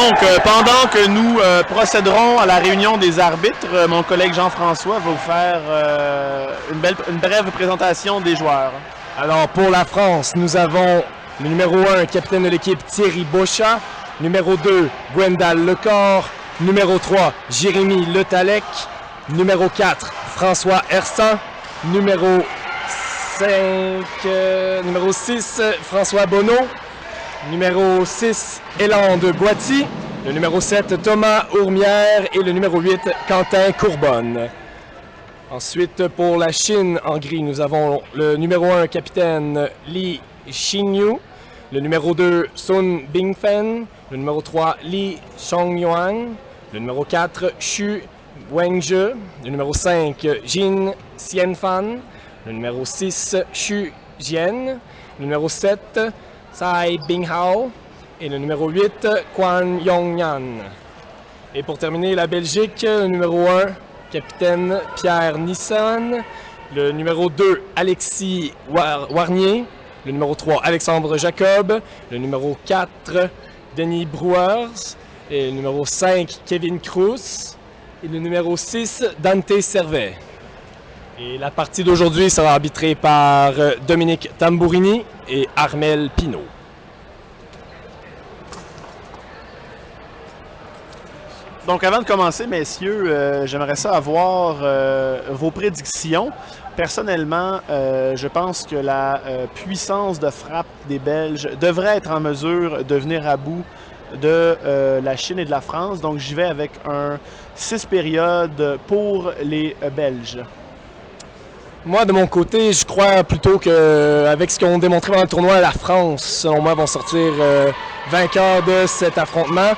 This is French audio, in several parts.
Donc, pendant que nous procéderons à la réunion des arbitres, mon collègue Jean-François va vous faire une brève présentation des joueurs. Alors, pour la France, nous avons le numéro 1, capitaine de l'équipe Thierry Bochat, numéro 2, Gwendal Lecor, numéro 3, Jérémy Le Talec, numéro 4, François Hersan, numéro 6, François Bonneau, numéro 6, Élan de Boity, le numéro 7, Thomas Ourmière et le numéro 8, Quentin Courbonne. Ensuite, pour la Chine, en gris, nous avons le numéro 1, capitaine Li Xinyu, le numéro 2, Sun Bingfen, le numéro 3, Li Chongyuan, le numéro 4, Xu Wengzhe, le numéro 5, Jin Xianfan, le numéro 6, Xu Jian, le numéro 7, Tsai Binghao et le numéro 8, Quan Yongyan. Et pour terminer, la Belgique, le numéro 1, capitaine Pierre Nissan, le numéro 2, Alexis Warnier, le numéro 3, Alexandre Jacob, le numéro 4, Denis Brouwers, et le numéro 5, Kevin Cruz, et le numéro 6, Dante Servet. Et la partie d'aujourd'hui sera arbitrée par Dominique Tambourini et Armel Pinault. Donc, avant de commencer, messieurs, j'aimerais ça avoir vos prédictions. Personnellement, je pense que la puissance de frappe des Belges devrait être en mesure de venir à bout de la Chine et de la France. Donc, j'y vais avec un 6 périodes pour les Belges. Moi, de mon côté, je crois plutôt qu'avec ce qu'ils ont démontré dans le tournoi, la France, selon moi, vont sortir vainqueurs de cet affrontement.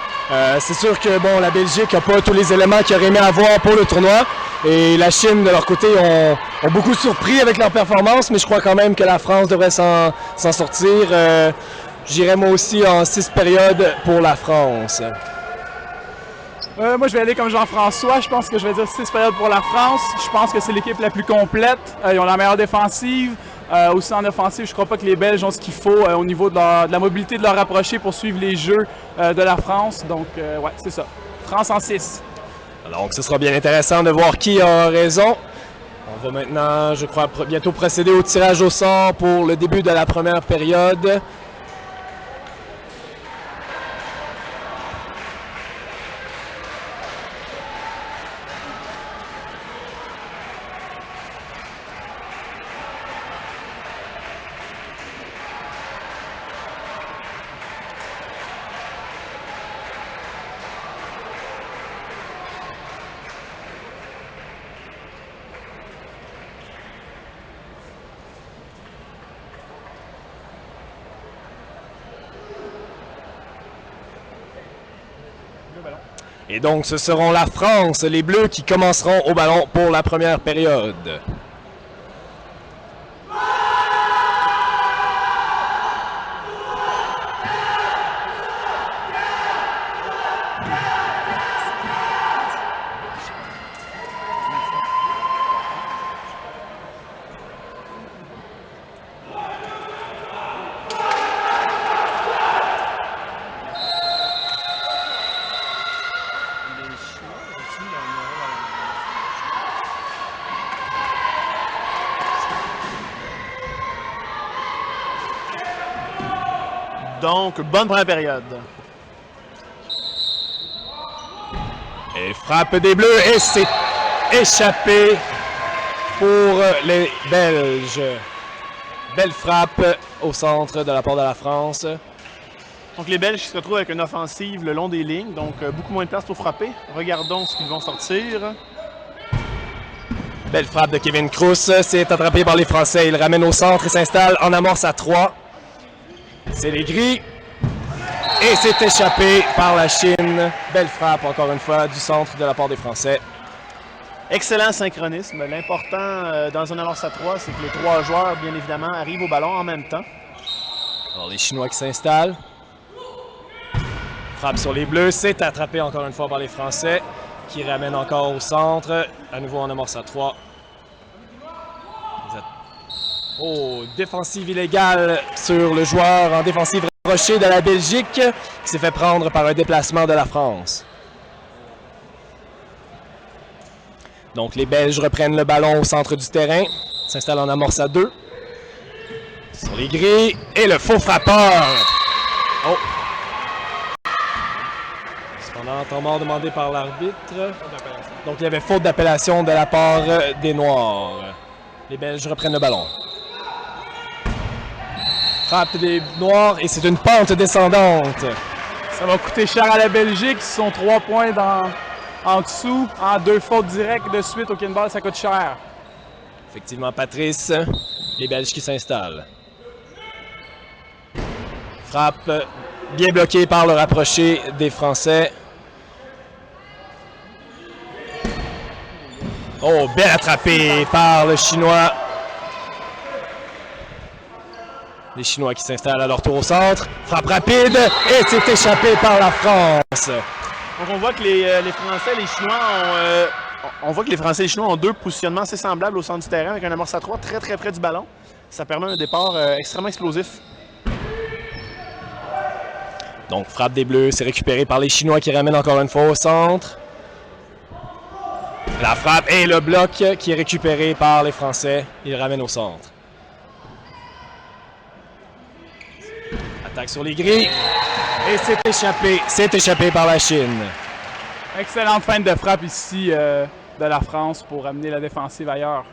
C'est sûr que bon, la Belgique n'a pas tous les éléments qu'ils auraient aimé avoir pour le tournoi. Et la Chine, de leur côté, ont beaucoup surpris avec leur performance, mais je crois quand même que la France devrait s'en sortir. J'irais moi aussi en 6 périodes pour la France. Moi, je vais aller comme Jean-François. Je pense que je vais dire 6 périodes pour la France. Je pense que c'est l'équipe la plus complète. Ils ont la meilleure défensive. Aussi en offensive, je ne crois pas que les Belges ont ce qu'il faut au niveau de la mobilité de leur rapprocher pour suivre les jeux de la France. Donc, ouais, c'est ça. France en 6. Alors, ce sera bien intéressant de voir qui a raison. On va maintenant, je crois, bientôt procéder au tirage au sort pour le début de la première période. Et donc, ce seront la France, les Bleus, qui commenceront au ballon pour la première période. Donc, bonne première période. Et frappe des Bleus, et c'est échappé pour les Belges. Belle frappe au centre de la part de la France. Donc, les Belges qui se retrouvent avec une offensive le long des lignes, donc beaucoup moins de place pour frapper. Regardons ce qu'ils vont sortir. Belle frappe de Kevin Cruz, c'est attrapé par les Français. Il ramène au centre et s'installe en amorce à 3. C'est les gris. Et c'est échappé par la Chine. Belle frappe, encore une fois, du centre de la part des Français. Excellent synchronisme. L'important dans un amorce à 3, c'est que les 3 joueurs, bien évidemment, arrivent au ballon en même temps. Alors, les Chinois qui s'installent. Frappe sur les Bleus. C'est attrapé encore une fois par les Français, qui ramènent encore au centre. À nouveau en amorce à 3. Oh, défensive illégale sur le joueur en défensive rapproché de la Belgique qui s'est fait prendre par un déplacement de la France. Donc les Belges reprennent le ballon au centre du terrain, s'installent en amorce à 2. Sur les grilles, et le faux frappeur. Oh! Cependant, temps mort demandé par l'arbitre. Donc il y avait faute d'appellation de la part des Noirs. Les Belges reprennent le ballon. Frappe des Noirs et c'est une pente descendante. Ça va coûter cher à la Belgique. Ils sont 3 points en dessous. En 2 fautes directes de suite au kinball, ça coûte cher. Effectivement, Patrice, les Belges qui s'installent. Frappe bien bloquée par le rapproché des Français. Oh, bien attrapé par le Chinois. Les Chinois qui s'installent à leur tour au centre. Frappe rapide et c'est échappé par la France. Donc on voit que les Français et les Chinois ont 2 positionnements assez semblables au centre du terrain avec un amorce à 3 très très près du ballon. Ça permet un départ extrêmement explosif. Donc frappe des Bleus, c'est récupéré par les Chinois qui ramènent encore une fois au centre. La frappe et le bloc qui est récupéré par les Français. Ils ramènent au centre. Attaque sur les grilles. Et c'est échappé par la Chine. Excellente feinte de frappe ici de la France pour amener la défensive ailleurs.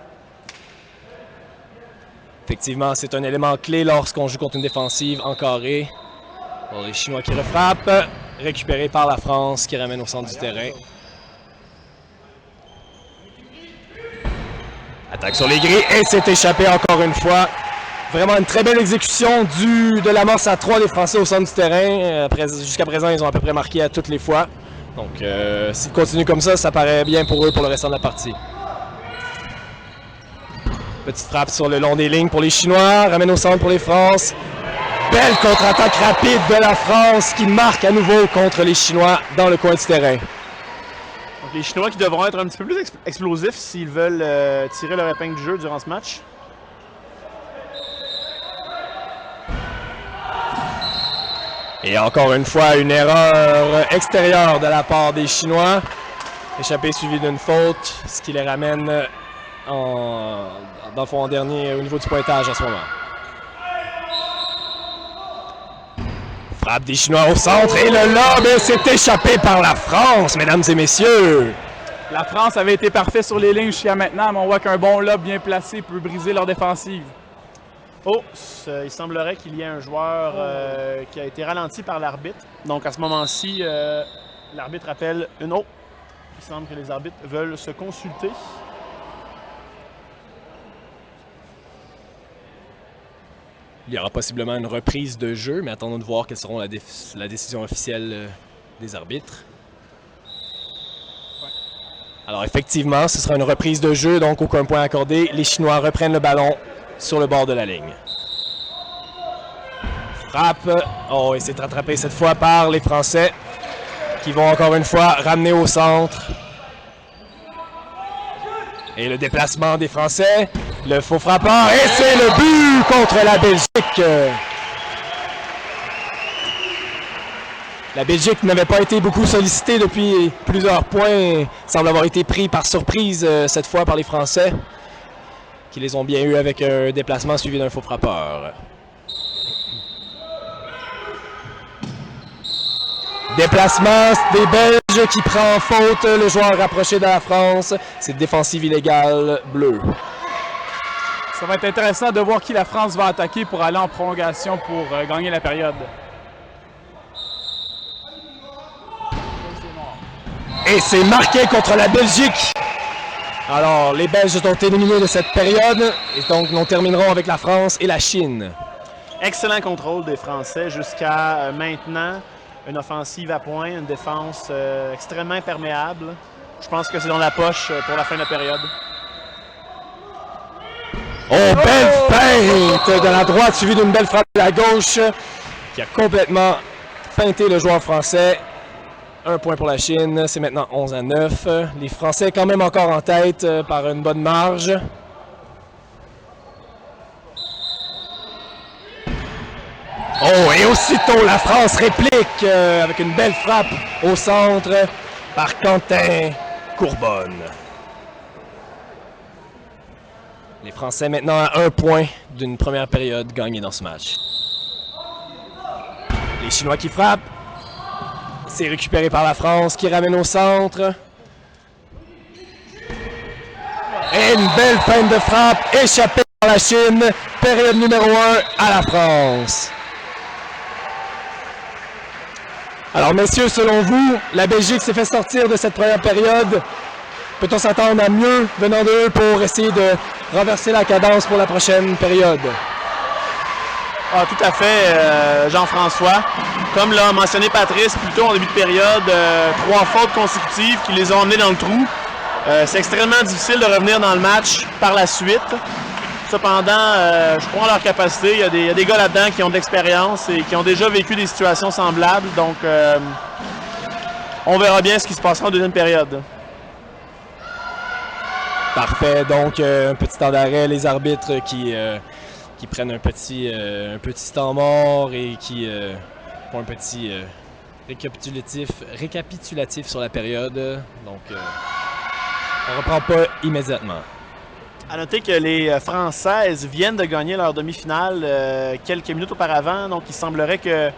Effectivement, c'est un élément clé lorsqu'on joue contre une défensive en carré. Bon, les Chinois qui refrappent, récupéré par la France qui ramène au centre du terrain. Attaque sur les grilles et c'est échappé encore une fois. Vraiment une très belle exécution de l'amorce à 3 des Français au centre du terrain. Jusqu'à présent, ils ont à peu près marqué à toutes les fois. Donc, s'ils continuent comme ça paraît bien pour eux pour le restant de la partie. Petite frappe sur le long des lignes pour les Chinois. Ramène au centre pour les France. Belle contre-attaque rapide de la France qui marque à nouveau contre les Chinois dans le coin du terrain. Donc les Chinois qui devront être un petit peu plus explosifs s'ils veulent tirer leur épingle du jeu durant ce match. Et encore une fois, une erreur extérieure de la part des Chinois. Échappé suivi d'une faute, ce qui les ramène dans le fond en dernier au niveau du pointage à ce moment. Frappe des Chinois au centre et le lob s'est échappé par la France, mesdames et messieurs. La France avait été parfaite sur les lignes jusqu'à maintenant, mais on voit qu'un bon lob bien placé peut briser leur défensive. Oh, il semblerait qu'il y ait un joueur qui a été ralenti par l'arbitre. Donc à ce moment-ci, l'arbitre appelle une autre. Il semble que les arbitres veulent se consulter. Il y aura possiblement une reprise de jeu, mais attendons de voir quelle sera la décision officielle des arbitres. Alors effectivement, ce sera une reprise de jeu, donc aucun point accordé. Les Chinois reprennent le ballon sur le bord de la ligne. Frappe. Oh, et c'est rattrapé cette fois par les Français qui vont encore une fois ramener au centre. Et le déplacement des Français. Le faux frappeur. Et c'est le but contre la Belgique. La Belgique n'avait pas été beaucoup sollicitée depuis plusieurs points. Semble avoir été pris par surprise cette fois par les Français, qui les ont bien eu avec un déplacement suivi d'un faux frappeur. Déplacement des Belges qui prend en faute le joueur rapproché de la France. C'est défensive illégale bleue. Ça va être intéressant de voir qui la France va attaquer pour aller en prolongation pour gagner la période. Et c'est marqué contre la Belgique. Alors, les Belges sont éliminés de cette période. Et donc, nous terminerons avec la France et la Chine. Excellent contrôle des Français jusqu'à maintenant. Une offensive à points, une défense extrêmement imperméable. Je pense que c'est dans la poche pour la fin de la période. Oh, belle feinte de la droite suivie d'une belle frappe de la gauche qui a complètement feinté le joueur français. Un point pour la Chine, c'est maintenant 11-9. Les Français quand même encore en tête par une bonne marge. Oh, et aussitôt la France réplique avec une belle frappe au centre par Quentin Courbonne. Les Français maintenant à 1 point d'une première période gagnée dans ce match. Les Chinois qui frappent. C'est récupéré par la France qui ramène au centre. Et une belle feinte de frappe échappée par la Chine. Période numéro 1 à la France. Alors messieurs, selon vous, la Belgique s'est fait sortir de cette première période. Peut-on s'attendre à mieux venant d'eux pour essayer de renverser la cadence pour la prochaine période? Ah, tout à fait, Jean-François. Comme l'a mentionné Patrice plus tôt en début de période, 3 fautes consécutives qui les ont emmenés dans le trou. C'est extrêmement difficile de revenir dans le match par la suite. Cependant, je crois en leur capacité. Il y a des gars là-dedans qui ont de l'expérience et qui ont déjà vécu des situations semblables. Donc, on verra bien ce qui se passera en deuxième période. Parfait. Donc, un petit temps d'arrêt. Les arbitres qui prennent un petit temps mort et qui font un petit récapitulatif sur la période. Donc, on ne reprend pas immédiatement. À noter que les Françaises viennent de gagner leur demi-finale quelques minutes auparavant. Donc, il semblerait que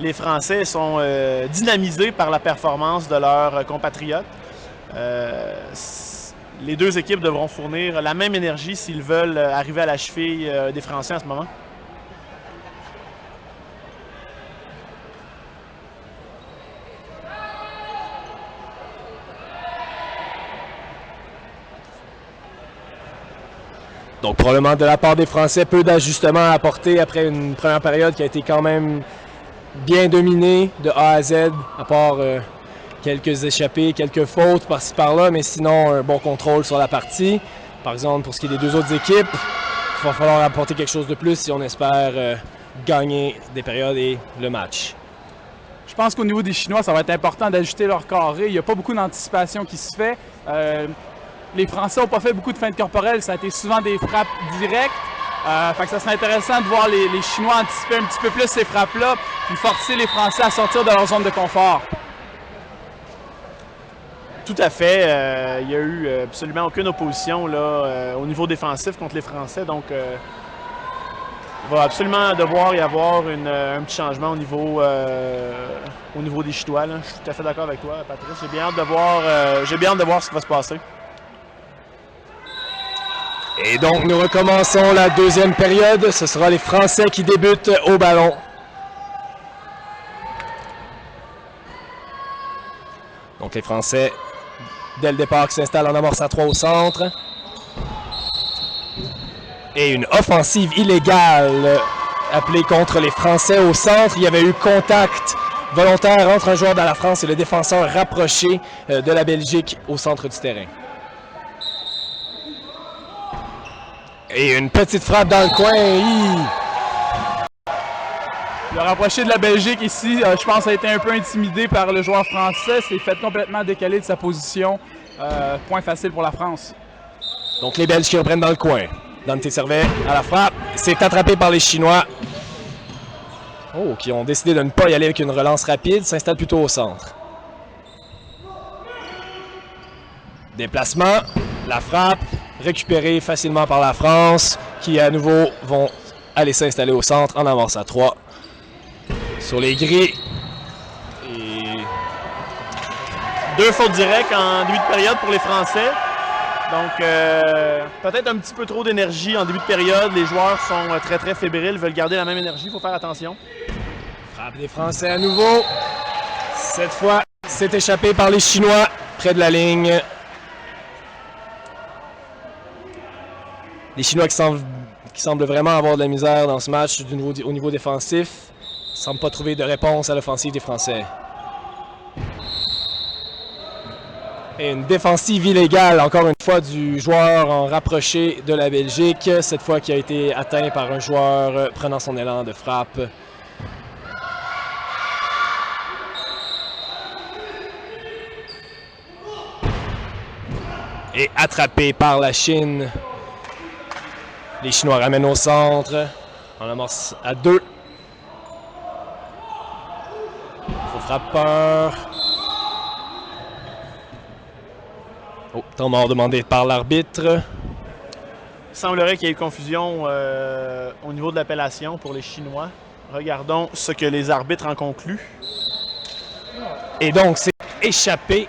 les Français sont dynamisés par la performance de leurs compatriotes. Les deux équipes devront fournir la même énergie s'ils veulent arriver à la cheville des Français en ce moment. Donc probablement de la part des Français, peu d'ajustements à apporter après une première période qui a été quand même bien dominée de A à Z, à part quelques échappées, quelques fautes par-ci par-là, mais sinon un bon contrôle sur la partie. Par exemple, pour ce qui est des deux autres équipes, il va falloir apporter quelque chose de plus si on espère gagner des périodes et le match. Je pense qu'au niveau des Chinois, ça va être important d'ajuster leur carré. Il n'y a pas beaucoup d'anticipation qui se fait. Les Français n'ont pas fait beaucoup de feintes corporelles, ça a été souvent des frappes directes. Fait que ça serait intéressant de voir les Chinois anticiper un petit peu plus ces frappes-là, puis forcer les Français à sortir de leur zone de confort. Tout à fait. Il n'y a eu absolument aucune opposition là, au niveau défensif contre les Français. Donc, il va absolument devoir y avoir un petit changement au niveau des Chinois. Là. Je suis tout à fait d'accord avec toi, Patrice. J'ai bien hâte de voir ce qui va se passer. Et donc, nous recommençons la deuxième période. Ce sera les Français qui débutent au ballon. Donc, les Français, dès le départ, qui s'installent en amorce à 3 au centre. Et une offensive illégale appelée contre les Français au centre. Il y avait eu contact volontaire entre un joueur de la France et le défenseur rapproché de la Belgique au centre du terrain. Et une petite frappe dans le coin. Le rapproché de la Belgique ici, je pense, a été un peu intimidé par le joueur français. S'est fait complètement décaler de sa position. Point facile pour la France. Donc les Belges qui reprennent dans le coin. Dante Servet à la frappe. C'est attrapé par les Chinois. Oh, qui ont décidé de ne pas y aller avec une relance rapide. S'installe plutôt au centre. Déplacement. La frappe. Récupérée facilement par la France, qui à nouveau vont aller s'installer au centre en amorce à 3. Sur les grilles. Et 2 fautes directes en début de période pour les Français. Donc, peut-être un petit peu trop d'énergie en début de période. Les joueurs sont très, très fébriles, veulent garder la même énergie. Il faut faire attention. Frappe des Français à nouveau. Cette fois, c'est échappé par les Chinois près de la ligne. Les Chinois qui semblent vraiment avoir de la misère dans ce match au niveau défensif. Ils ne semblent pas trouver de réponse à l'offensive des Français. Et une défensive illégale, encore une fois, du joueur en rapproché de la Belgique. Cette fois qui a été atteint par un joueur prenant son élan de frappe. Et attrapé par la Chine. Les Chinois ramènent au centre. On amorce à 2. frappeur. Oh, temps mort demandé par l'arbitre. Il semblerait qu'il y ait eu confusion au niveau de l'appellation pour les Chinois. Regardons ce que les arbitres en concluent. Et donc, c'est échappé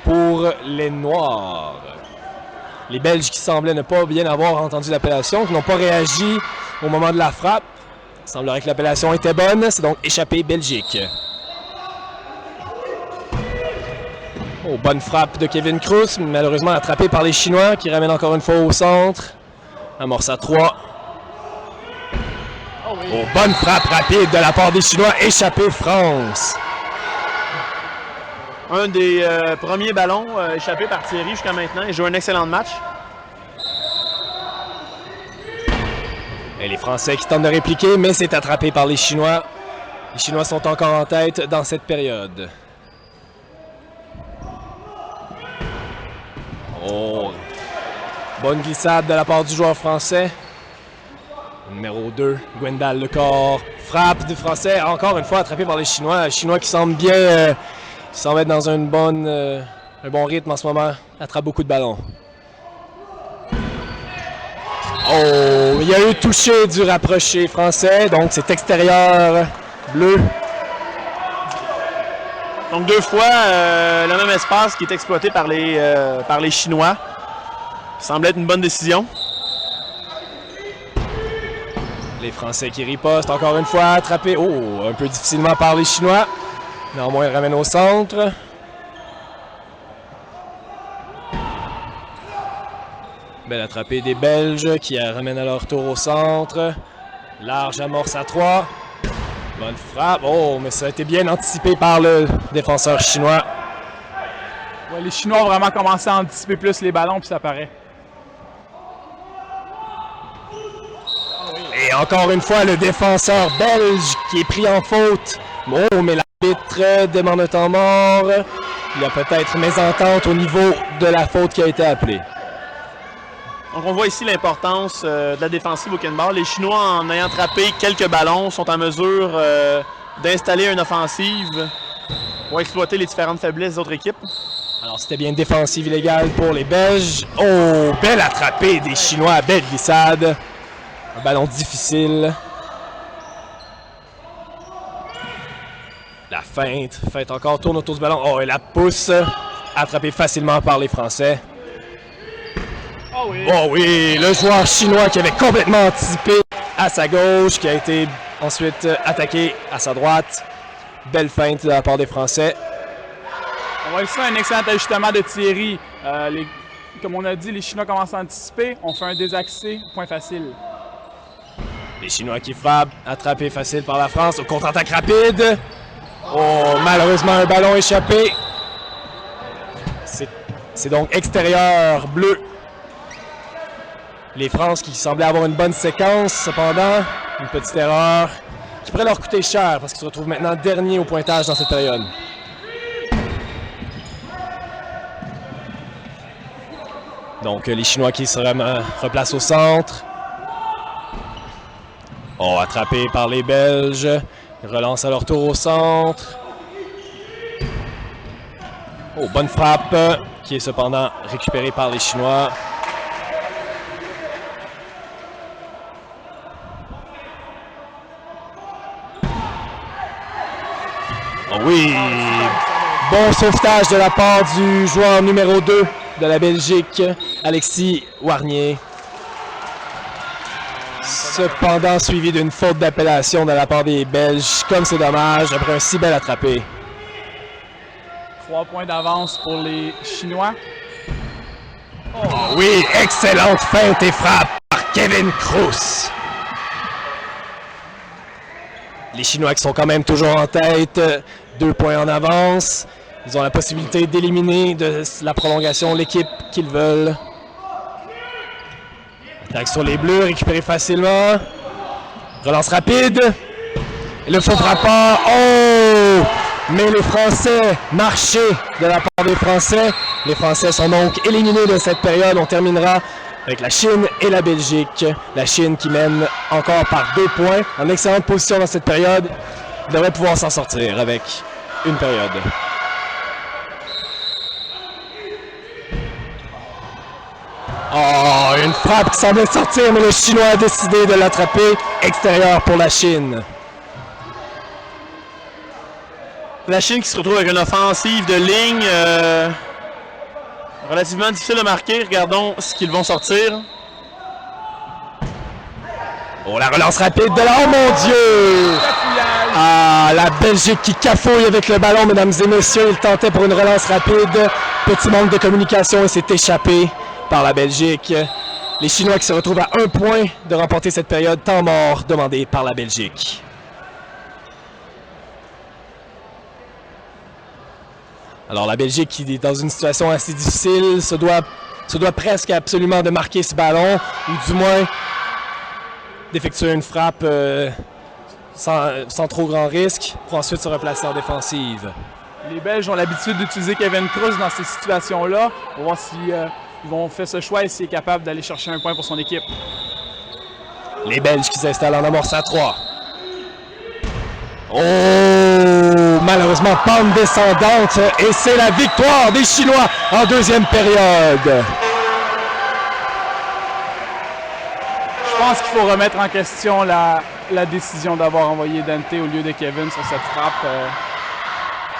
pour les Noirs. Les Belges qui semblaient ne pas bien avoir entendu l'appellation, qui n'ont pas réagi au moment de la frappe. Il semblerait que l'appellation était bonne, c'est donc échappé Belgique. Oh, bonne frappe de Kevin Kroos, malheureusement attrapé par les Chinois qui ramènent encore une fois au centre. Amorce à 3. Oh, bonne frappe rapide de la part des Chinois, échappé France. Un des premiers ballons échappés par Thierry jusqu'à maintenant. Il joue un excellent match. Et les Français qui tentent de répliquer, mais c'est attrapé par les Chinois. Les Chinois sont encore en tête dans cette période. Oh! Bonne glissade de la part du joueur français. Numéro 2, Gwendal Lecor. Frappe du Français, encore une fois attrapé par les Chinois. Les Chinois qui semblent bien... Il semble être dans un bon rythme en ce moment. Il attrape beaucoup de ballons. Oh, il y a eu touché du rapproché français, donc c'est extérieur bleu. Donc 2 fois le même espace qui est exploité par les Chinois. Ça semble être une bonne décision. Les Français qui ripostent, encore une fois attrapé. Oh, un peu difficilement par les Chinois. Néanmoins, ils ramènent au centre. Belle attrapée des Belges qui ramènent à leur tour au centre. Large amorce à 3. Bonne frappe. Oh, mais ça a été bien anticipé par le défenseur chinois. Ouais, les Chinois ont vraiment commencé à anticiper plus les ballons, puis ça paraît. Et encore une fois, le défenseur belge qui est pris en faute. Oh, mais l'arbitre demande un temps mort. Il y a peut-être mésentente au niveau de la faute qui a été appelée. Donc on voit ici l'importance de la défensive au Kenball. Les Chinois, en ayant attrapé quelques ballons, sont en mesure d'installer une offensive pour exploiter les différentes faiblesses des autres équipes. Alors c'était bien une défensive illégale pour les Belges. Oh, belle attrapée des Chinois, belle glissade. Un ballon difficile. La feinte encore, tourne autour du ballon. Oh, et la pousse, attrapée facilement par les Français. Oh oui. Oh oui, le joueur chinois qui avait complètement anticipé à sa gauche, qui a été ensuite attaqué à sa droite. Belle feinte de la part des Français. On voit ici un excellent ajustement de Thierry. Comme on a dit, les Chinois commencent à anticiper. On fait un désaxé, point facile. Les Chinois qui frappent, attrapé facile par la France, au contre-attaque rapide. Oh, malheureusement un ballon échappé. C'est donc extérieur bleu. Les France qui semblaient avoir une bonne séquence, cependant, une petite erreur qui pourrait leur coûter cher parce qu'ils se retrouvent maintenant derniers au pointage dans cette période. Donc les Chinois qui se replacent au centre. Oh, attrapé par les Belges. Ils relancent à leur tour au centre. Oh, bonne frappe qui est cependant récupérée par les Chinois. Oh oui! Bon sauvetage de la part du joueur numéro 2 de la Belgique, Alexis Warnier. Cependant, suivi d'une faute d'appellation de la part des Belges, comme c'est dommage, après un si bel attrapé. 3 points d'avance pour les Chinois. Oh oui, excellente feinte et frappe par Kevin Kroos. Les Chinois qui sont quand même toujours en tête, 2 points en avance. Ils ont la possibilité d'éliminer de la prolongation l'équipe qu'ils veulent. Attaque sur les Bleus, récupéré facilement. Relance rapide. Et le faux frappeur. Oh! Mais les Français marchaient de la part des Français. Les Français sont donc éliminés de cette période. On terminera avec la Chine et la Belgique. La Chine qui mène encore par 2 points. En excellente position dans cette période. Devrait pouvoir s'en sortir avec une période. Oh, une frappe qui semblait sortir, mais le Chinois a décidé de l'attraper. Extérieur pour la Chine. La Chine qui se retrouve avec une offensive de ligne relativement difficile à marquer. Regardons ce qu'ils vont sortir. Oh, la relance rapide de là. Oh mon Dieu! Ah, la Belgique qui cafouille avec le ballon, mesdames et messieurs. Il tentait pour une relance rapide. Petit manque de communication et s'est échappé par la Belgique. Les Chinois qui se retrouvent à 1 point de remporter cette période. Temps mort demandé par la Belgique. Alors la Belgique qui est dans une situation assez difficile se doit presque absolument de marquer ce ballon, ou du moins d'effectuer une frappe sans trop grand risque pour ensuite se replacer en défensive. Les Belges ont l'habitude d'utiliser Kevin Kroos dans ces situations-là. On va voir s'ils vont faire ce choix et s'il est capable d'aller chercher un point pour son équipe. Les Belges qui s'installent en amorce à 3. Oh, malheureusement, pente descendante et c'est la victoire des Chinois en deuxième période. Je pense qu'il faut remettre en question la décision d'avoir envoyé Dante au lieu de Kevin sur cette frappe.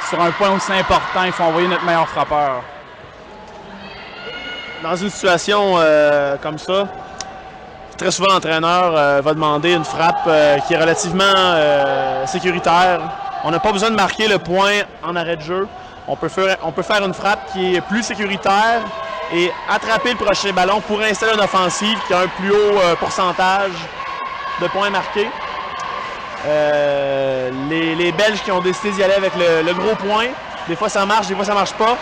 Sur un point aussi important, il faut envoyer notre meilleur frappeur. Dans une situation comme ça, très souvent l'entraîneur va demander une frappe qui est relativement sécuritaire. On n'a pas besoin de marquer le point en arrêt de jeu. On peut faire une frappe qui est plus sécuritaire et attraper le prochain ballon pour installer une offensive qui a un plus haut pourcentage de points marqués. Les Belges qui ont décidé d'y aller avec le gros point, des fois ça marche, des fois ça marche pas.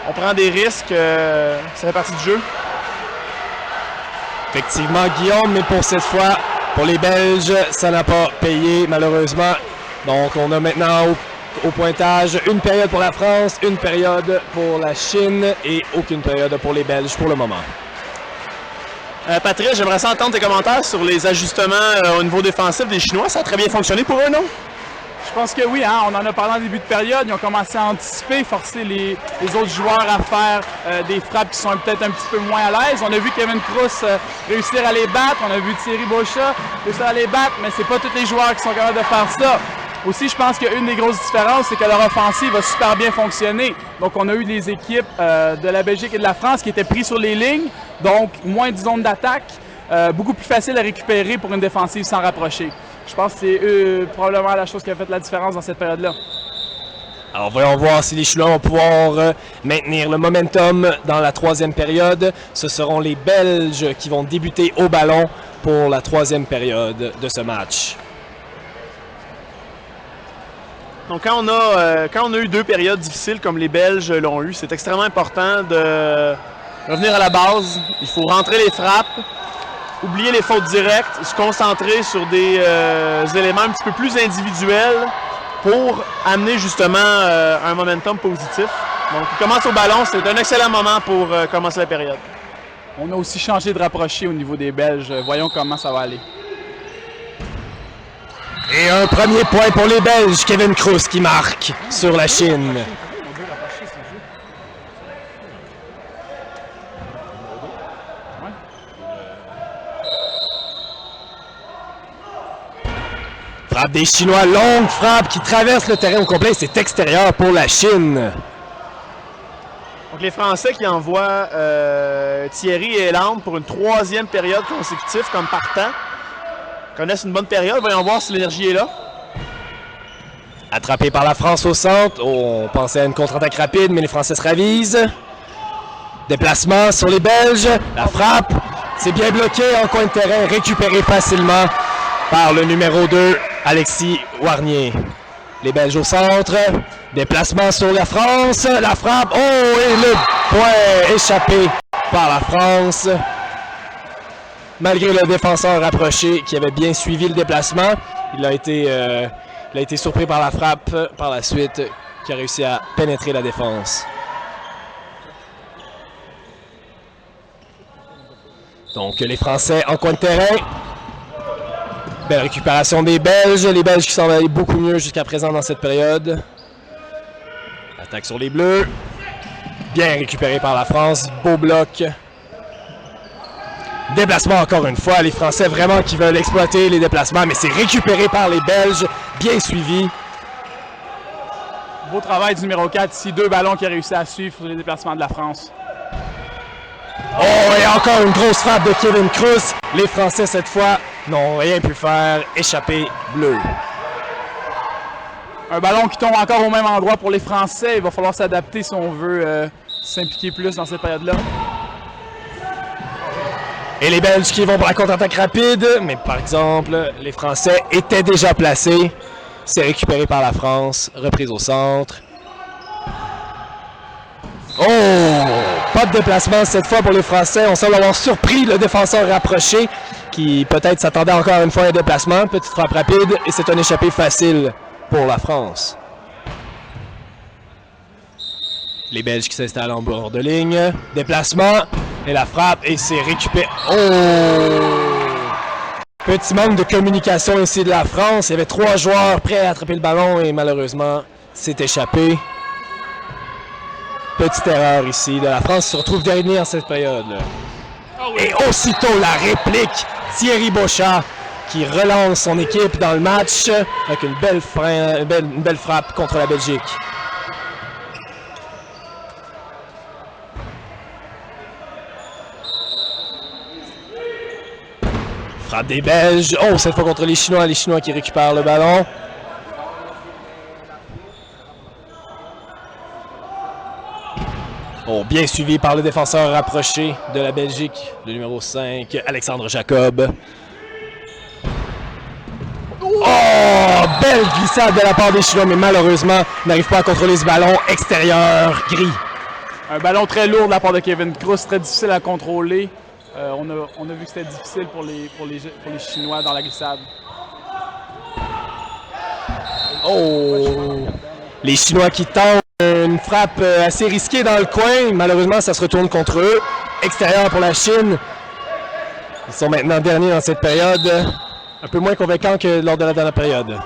On prend des risques, ça fait partie du jeu. Effectivement, Guillaume, mais pour cette fois, pour les Belges, ça n'a pas payé malheureusement. Donc on a maintenant au pointage une période pour la France, une période pour la Chine et aucune période pour les Belges pour le moment. Patrick, j'aimerais ça entendre tes commentaires sur les ajustements au niveau défensif des Chinois. Ça a très bien fonctionné pour eux, non? Je pense que oui, hein? On en a parlé en début de période. Ils ont commencé à anticiper, forcer les autres joueurs à faire des frappes qui sont peut-être un petit peu moins à l'aise. On a vu Kevin Kroos réussir à les battre. On a vu Thierry Bauchat réussir à les battre, mais c'est pas tous les joueurs qui sont capables de faire ça. Aussi, je pense qu'une des grosses différences, c'est que leur offensive a super bien fonctionné. Donc, on a eu des équipes de la Belgique et de la France qui étaient pris sur les lignes, donc moins de zones d'attaque, beaucoup plus facile à récupérer pour une défensive sans rapprocher. Je pense que c'est probablement la chose qui a fait la différence dans cette période-là. Alors, voyons voir si les Chinois vont pouvoir maintenir le momentum dans la troisième période. Ce seront les Belges qui vont débuter au ballon pour la troisième période de ce match. Donc quand on a eu deux périodes difficiles comme les Belges l'ont eu, c'est extrêmement important de revenir à la base. Il faut rentrer les frappes, oublier les fautes directes, se concentrer sur des éléments un petit peu plus individuels pour amener justement un momentum positif. Donc il commence au ballon, c'est un excellent moment pour commencer la période. On a aussi changé de rapprocher au niveau des Belges. Voyons comment ça va aller. Et un premier point pour les Belges, Kevin Kroos qui marque sur la Chine. Frappe des Chinois, longue frappe qui traverse le terrain au complet, c'est extérieur pour la Chine. Donc les Français qui envoient Thierry et Hollande pour une troisième période consécutive comme partant. Connaissent une bonne période. Voyons voir si l'énergie est là. Attrapé par la France au centre. Oh, on pensait à une contre-attaque rapide, mais les Français se ravisent. Déplacement sur les Belges. La frappe. C'est bien bloqué en coin de terrain. Récupéré facilement par le numéro 2, Alexis Warnier. Les Belges au centre. Déplacement sur la France. La frappe. Oh, et le point échappé par la France. Malgré le défenseur rapproché qui avait bien suivi le déplacement, il a été surpris par la frappe par la suite, qui a réussi à pénétrer la défense. Donc les Français en coin de terrain. Belle récupération des Belges. Les Belges qui s'en allaient beaucoup mieux jusqu'à présent dans cette période. Attaque sur les Bleus. Bien récupéré par la France. Beau bloc. Déplacement encore une fois. Les Français vraiment qui veulent exploiter les déplacements, mais c'est récupéré par les Belges. Bien suivi. Beau travail du numéro 4 ici. 2 ballons qui a réussi à suivre sur les déplacements de la France. Oh, et encore une grosse frappe de Kevin Kruse. Les Français, cette fois, n'ont rien pu faire. Échappé bleu. Un ballon qui tombe encore au même endroit pour les Français. Il va falloir s'adapter si on veut s'impliquer plus dans cette période-là. Et les Belges qui vont pour la contre-attaque rapide. Mais par exemple, les Français étaient déjà placés. C'est récupéré par la France. Reprise au centre. Oh! Pas de déplacement cette fois pour les Français. On semble avoir surpris le défenseur rapproché qui peut-être s'attendait encore une fois à un déplacement. Petite frappe rapide et c'est un échappé facile pour la France. Les Belges qui s'installent en bord de ligne. Déplacement et la frappe et c'est récupéré. Oh! Petit manque de communication ici de la France. Il y avait 3 joueurs prêts à attraper le ballon et malheureusement c'est échappé. Petite erreur ici de la France, se retrouve dernier en cette période. Et aussitôt la réplique, Thierry Bauchat qui relance son équipe dans le match avec une belle frappe contre la Belgique. Frappe des Belges. Oh, cette fois contre les Chinois qui récupèrent le ballon. Oh, bien suivi par le défenseur rapproché de la Belgique, le numéro 5, Alexandre Jacob. Oh, belle glissade de la part des Chinois, mais malheureusement, n'arrive pas à contrôler ce ballon extérieur gris. Un ballon très lourd de la part de Kevin Kruse, très difficile à contrôler. On a vu que c'était difficile pour les Chinois dans la glissade. Oh, les Chinois qui tentent une frappe assez risquée dans le coin. Malheureusement, ça se retourne contre eux. Extérieur pour la Chine. Ils sont maintenant derniers dans cette période. Un peu moins convaincants que lors de la dernière période.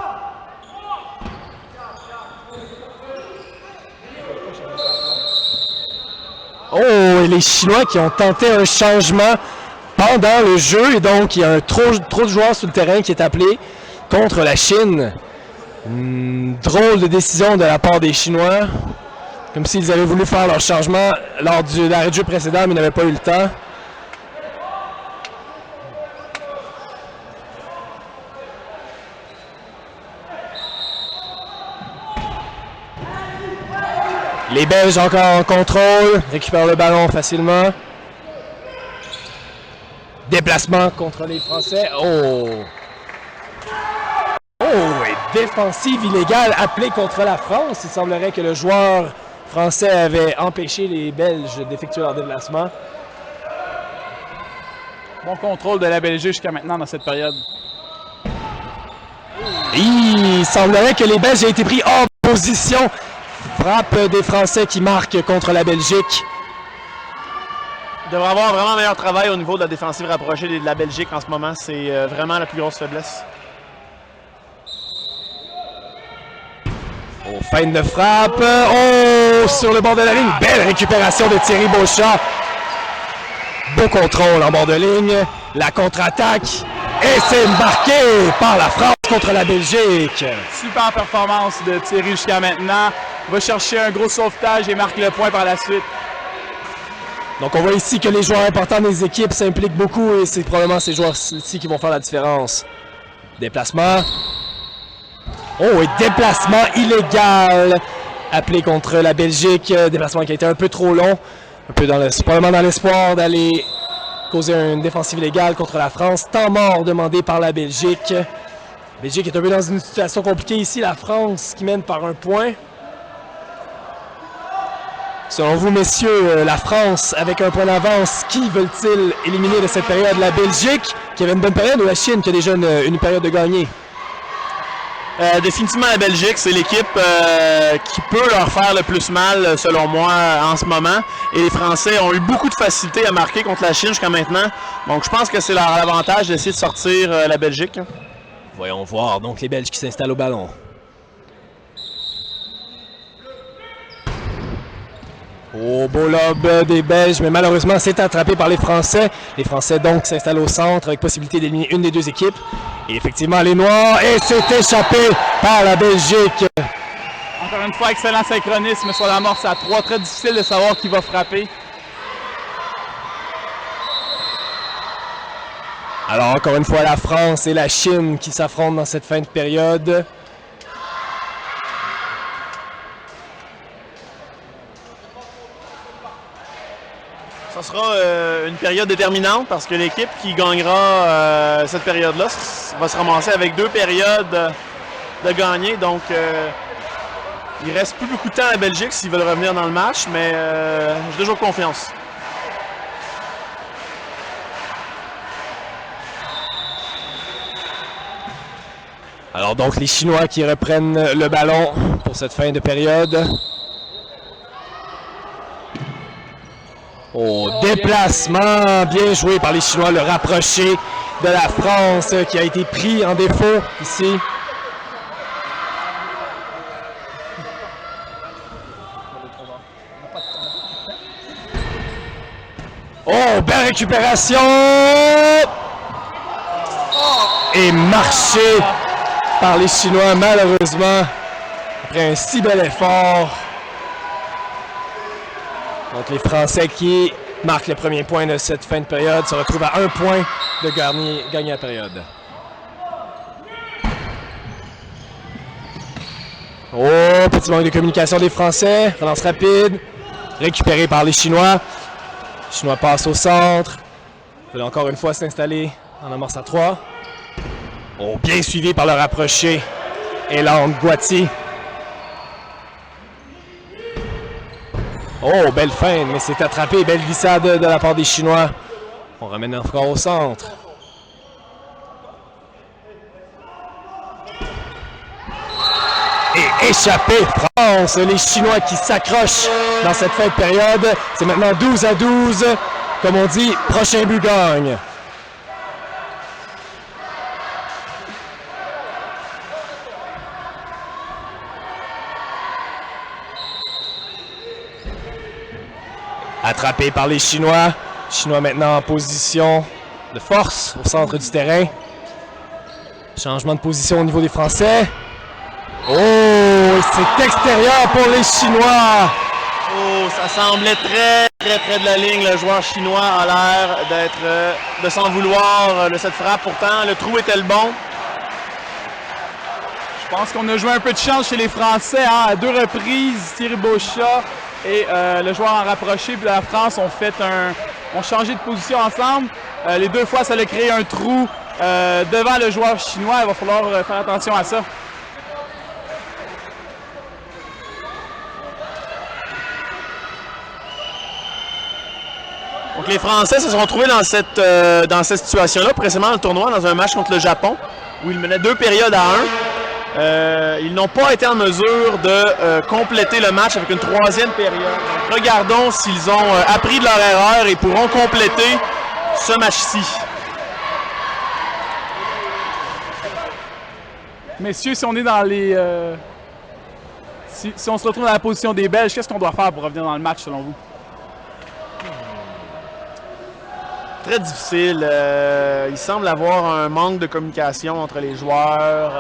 Oh, et les Chinois qui ont tenté un changement pendant le jeu. Et donc, il y a trop de joueurs sur le terrain qui est appelé contre la Chine. Drôle de décision de la part des Chinois. Comme s'ils avaient voulu faire leur changement lors de l'arrêt de jeu précédent, mais ils n'avaient pas eu le temps. Les Belges encore en contrôle, récupèrent le ballon facilement. Déplacement contre les Français. Oh! Oh, et défensive illégale appelée contre la France. Il semblerait que le joueur français avait empêché les Belges d'effectuer leur déplacement. Bon contrôle de la Belgique jusqu'à maintenant dans cette période. Il semblerait que les Belges aient été pris hors position. Frappe des Français qui marquent contre la Belgique. Il devrait avoir vraiment un meilleur travail au niveau de la défensive rapprochée de la Belgique en ce moment. C'est vraiment la plus grosse faiblesse. Oh, fin de frappe. Oh, sur le bord de la ligne. Belle récupération de Thierry Bauchat. Beau contrôle en bord de ligne. La contre-attaque. Et c'est marqué par la France contre la Belgique. Super performance de Thierry jusqu'à maintenant. Va chercher un gros sauvetage et marque le point par la suite. Donc on voit ici que les joueurs importants des équipes s'impliquent beaucoup et c'est probablement ces joueurs-ci qui vont faire la différence. Déplacement. Oh, et déplacement illégal appelé contre la Belgique. Déplacement qui a été un peu trop long. Un peu probablement dans l'espoir d'aller causer une défensive illégale contre la France. Temps mort demandé par la Belgique. La Belgique est un peu dans une situation compliquée ici. La France qui mène par un point. Selon vous, messieurs, la France avec un point d'avance, qui veulent-ils éliminer de cette période? La Belgique, qui avait une bonne période, ou la Chine, qui a déjà une période de gagner? Définitivement la Belgique, c'est l'équipe qui peut leur faire le plus mal, selon moi, en ce moment. Et les Français ont eu beaucoup de facilité à marquer contre la Chine jusqu'à maintenant. Donc je pense que c'est leur avantage d'essayer de sortir la Belgique. Voyons voir, donc les Belges qui s'installent au ballon. Au beau lob des Belges, mais malheureusement, c'est attrapé par les Français. Les Français, donc, s'installent au centre avec possibilité d'éliminer une des deux équipes. Et effectivement, les Noirs, et c'est échappé par la Belgique. Encore une fois, excellent synchronisme sur l'amorce à 3. Très difficile de savoir qui va frapper. Alors, encore une fois, la France et la Chine qui s'affrontent dans cette fin de période. Ça sera une période déterminante parce que l'équipe qui gagnera cette période-là va se ramasser avec 2 périodes de gagner. Donc, il reste plus beaucoup de temps à la Belgique s'ils veulent revenir dans le match, mais j'ai toujours confiance. Alors donc, les Chinois qui reprennent le ballon pour cette fin de période. Oh, déplacement, bien joué par les Chinois, le rapproché de la France qui a été pris en défaut ici. Oh, belle récupération! Et marché par les Chinois, malheureusement, après un si bel effort. Donc les Français qui marquent le premier point de cette fin de période se retrouvent à 1 point de gagner la période. Oh, petit manque de communication des Français. Relance rapide. Récupéré par les Chinois. Les Chinois passent au centre. Ils veulent encore une fois s'installer en amorce à 3. Oh, bien suivi par le rapproché. Eland Guati. Oh, belle feinte, mais c'est attrapé. Belle glissade de la part des Chinois. On ramène encore au centre. Et échappé, France. Les Chinois qui s'accrochent dans cette fin de période. C'est maintenant 12-12. Comme on dit, prochain but gagne. Attrapé par les Chinois. Chinois maintenant en position de force au centre du terrain. Changement de position au niveau des Français. Oh, c'est extérieur pour les Chinois. Oh, ça semblait très près de la ligne. Le joueur chinois a l'air de s'en vouloir de cette frappe. Pourtant, le trou était le bon. Je pense qu'on a joué un peu de chance chez les Français. Hein. À 2 reprises, Thierry Beauchat et le joueur en rapproché de la France ont changé de position ensemble. Les 2 fois, ça a créé un trou devant le joueur chinois. Il va falloir faire attention à ça. Donc les Français se sont retrouvés dans cette situation-là, précédemment dans le tournoi, dans un match contre le Japon, où ils menaient 2 périodes à 1. Ils n'ont pas été en mesure de compléter le match avec une 3e période. Donc, regardons s'ils ont appris de leur erreur et pourront compléter ce match-ci. Messieurs, si on est dans les... si on se retrouve dans la position des Belges, qu'est-ce qu'on doit faire pour revenir dans le match selon vous? Très difficile. Il semble avoir un manque de communication entre les joueurs.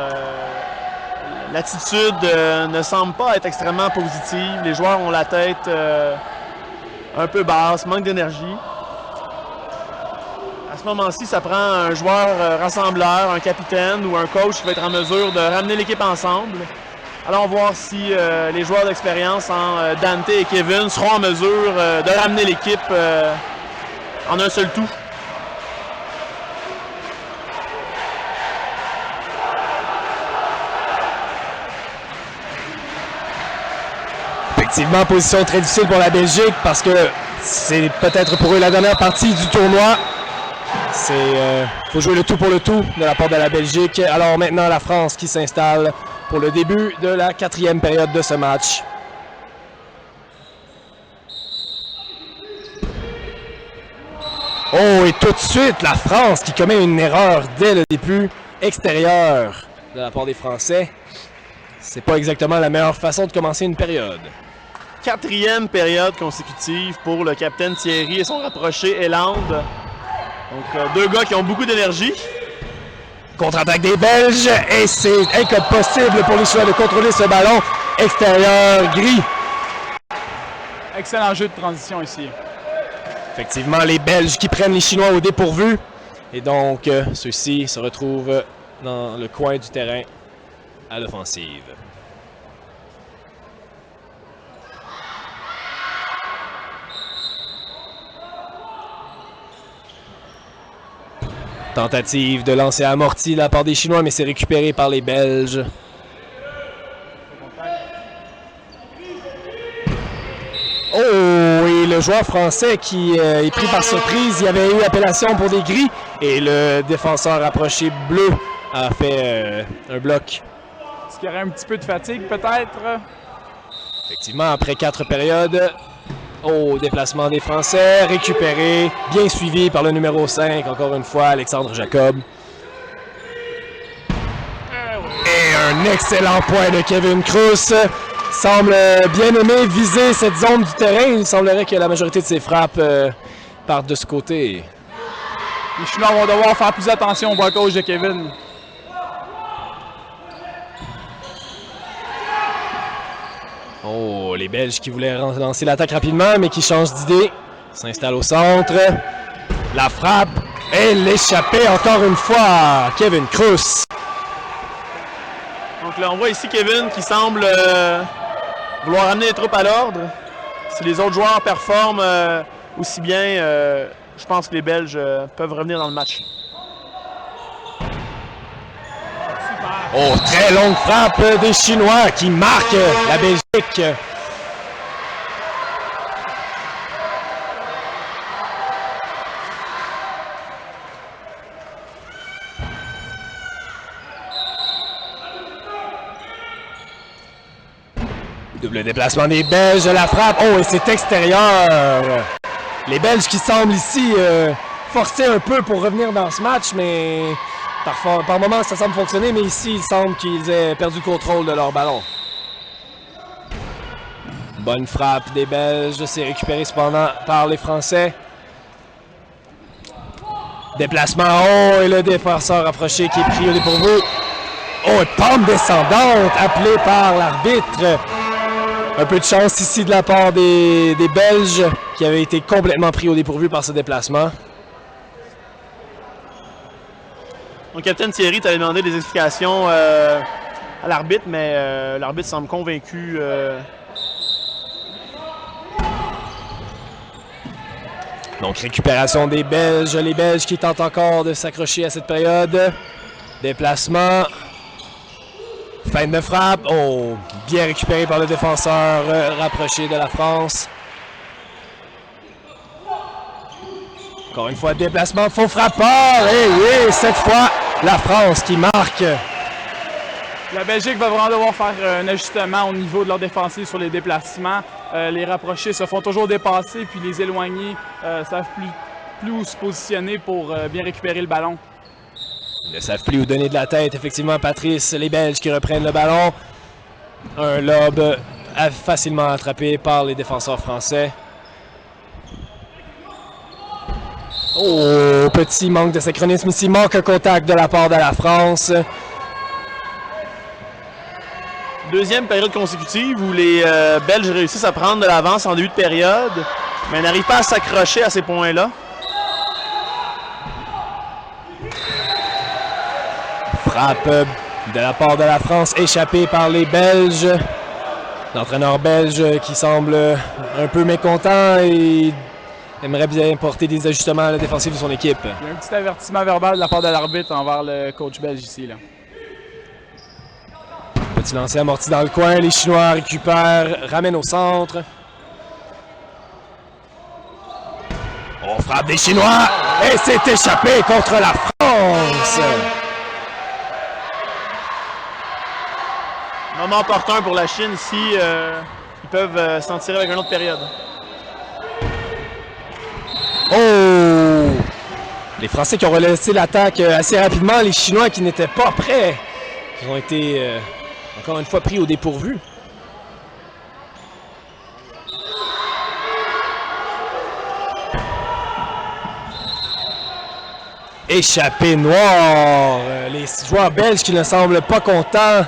L'attitude ne semble pas être extrêmement positive. Les joueurs ont la tête un peu basse, manque d'énergie. À ce moment-ci, ça prend un joueur rassembleur, un capitaine ou un coach qui va être en mesure de ramener l'équipe ensemble. Allons voir si les joueurs d'expérience en Dante et Kevin seront en mesure de ramener l'équipe en un seul tout. Effectivement, position très difficile pour la Belgique parce que c'est peut-être pour eux la dernière partie du tournoi. Faut jouer le tout pour le tout de la part de la Belgique. Alors maintenant, la France qui s'installe pour le début de la 4e période de ce match. Oh, et tout de suite, la France qui commet une erreur dès le début extérieur de la part des Français. C'est pas exactement la meilleure façon de commencer une période. 4e période consécutive pour le capitaine Thierry et son rapproché Eland. Donc, deux gars qui ont beaucoup d'énergie. Contre-attaque des Belges et c'est impossible pour les Chinois de contrôler ce ballon extérieur gris. Excellent jeu de transition ici. Effectivement, les Belges qui prennent les Chinois au dépourvu. Et donc, ceux-ci se retrouvent dans le coin du terrain à l'offensive. Tentative de lancer amorti de la part des Chinois, mais c'est récupéré par les Belges. Oh, et le joueur français qui est pris par surprise, il y avait eu appellation pour des gris, et le défenseur rapproché bleu a fait un bloc. Est-ce qu'il y aurait un petit peu de fatigue peut-être? Effectivement, après 4 périodes, au déplacement des Français, récupéré, bien suivi par le numéro 5, encore une fois, Alexandre Jacob. Et un excellent point de Kevin Kruse. Semble bien aimer viser cette zone du terrain. Il semblerait que la majorité de ses frappes partent de ce côté. Les Chinois vont devoir faire plus attention au bras gauche de Kevin. Oh, les Belges qui voulaient lancer l'attaque rapidement, mais qui changent d'idée. S'installe au centre. La frappe et l'échappée encore une fois. Kevin Kruse. Donc là, on voit ici Kevin qui semble vouloir amener les troupes à l'ordre. Si les autres joueurs performent aussi bien, je pense que les Belges peuvent revenir dans le match. Oh, très longue frappe des Chinois qui marquent la Belgique. Double déplacement des Belges, la frappe. Oh, et c'est extérieur. Les Belges qui semblent ici forcer un peu pour revenir dans ce match, mais par moments ça semble fonctionner, mais ici il semble qu'ils aient perdu le contrôle de leur ballon. Bonne frappe des Belges, c'est récupéré cependant par les Français. Déplacement haut et le défenseur rapproché qui est pris au dépourvu. Oh, une pente descendante appelée par l'arbitre. Un peu de chance ici de la part des Belges qui avaient été complètement pris au dépourvu par ce déplacement. Donc, capitaine Thierry, tu avais demandé des explications à l'arbitre, mais l'arbitre semble convaincu. Donc, récupération des Belges. Les Belges qui tentent encore de s'accrocher à cette période. Déplacement. Fin de frappe. Oh, bien récupéré par le défenseur rapproché de la France. Encore une fois, déplacement, faux frappeur. Et oui, cette fois, la France qui marque. La Belgique va vraiment devoir faire un ajustement au niveau de leur défensive sur les déplacements. Les rapprochés se font toujours dépasser, puis les éloignés ne savent plus où se positionner pour bien récupérer le ballon. Ils ne savent plus où donner de la tête. Effectivement, Patrice, les Belges qui reprennent le ballon. Un lob facilement attrapé par les défenseurs français. Oh, petit manque de synchronisme ici. Manque un contact de la part de la France. Deuxième période consécutive où les Belges réussissent à prendre de l'avance en début de période, mais n'arrivent pas à s'accrocher à ces points-là. Frappe de la part de la France échappée par les Belges. L'entraîneur belge qui semble un peu mécontent et aimerait bien porter des ajustements à la défensive de son équipe. Il y a un petit avertissement verbal de la part de l'arbitre envers le coach belge ici. Là. Petit lancer amorti dans le coin. Les Chinois récupèrent, ramènent au centre. On frappe des Chinois et c'est échappé contre la France. Moment opportun pour la Chine ici. Ils peuvent s'en tirer avec une autre période. Oh! Les Français qui ont relancé l'attaque assez rapidement. Les Chinois qui n'étaient pas prêts. Ils ont été encore une fois pris au dépourvu. Échappé noir. Les joueurs belges qui ne semblent pas contents